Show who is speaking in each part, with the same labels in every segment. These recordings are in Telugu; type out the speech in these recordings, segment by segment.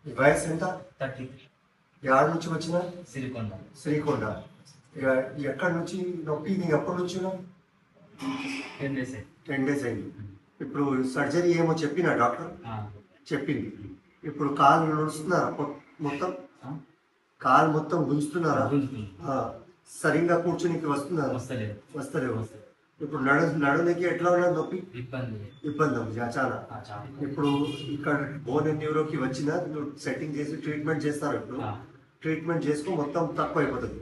Speaker 1: ఈ వయసు ఎంత?
Speaker 2: 33.
Speaker 1: యాడ్ నుంచి వచ్చిన?
Speaker 2: సిరికొండ.
Speaker 1: శ్రీకొండ. ఎక్కడి నుంచి నొప్పి నీకు ఎప్పటి నుంచి?
Speaker 2: 10 days.
Speaker 1: 10 days అయింది. ఇప్పుడు సర్జరీ ఏమో చెప్పిన డాక్టర్ చెప్పింది. ఇప్పుడు కాలు నడుస్తున్నారా మొత్తం? కాలు మొత్తం గుంజుతున్నారా? సరిగ్గా కూర్చునికి వస్తున్నారా? వస్తలేవు. ఇప్పుడు నడునికి ఎట్లా ఉన్నది నొప్పి? ఇబ్బంది ఉంది చాలా. ఇప్పుడు ఇక్కడ బోన్ అండ్ న్యూరోకి వచ్చిన సెట్టింగ్ చేసి ట్రీట్మెంట్ చేస్తారు. ఇప్పుడు ట్రీట్మెంట్ చేసుకో మొత్తం తక్కువ అయిపోతుంది.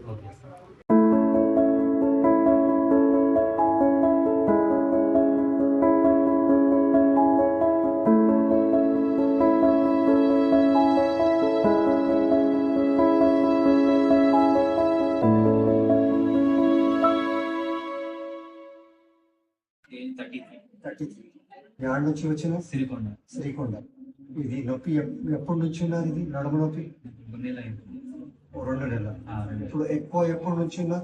Speaker 1: యాడ్ నుంచి వచ్చిన? శ్రీకొండ. ఇది నొప్పి ఎప్పటి నుంచి ఉన్నది? ఇది నడుము నొప్పి 2 నెలలు. ఇప్పుడు ఎక్కువ ఎప్పటి నుంచి ఉన్నా?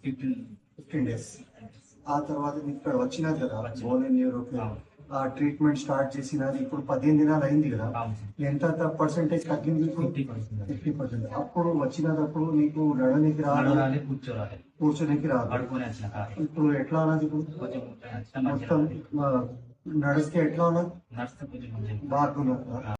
Speaker 1: 15 days. ఆ తర్వాత ఇక్కడ వచ్చినది కదా బోన్ అండ్ న్యూరోకి, ఆ ట్రీట్మెంట్ స్టార్ట్ చేసినది ఇప్పుడు 15 దినాలు అయింది కదా. ఎంత పర్సెంటేజ్ తగ్గింది? 50%. అప్పుడు వచ్చినప్పుడు నీకు నడనికి రాదు, కూర్చోనికి రాదు. ఇప్పుడు ఎట్లా ఉన్నది? ఇప్పుడు మొత్తం నడిస్తే ఎట్లా ఉన్నది? బాగున్నది.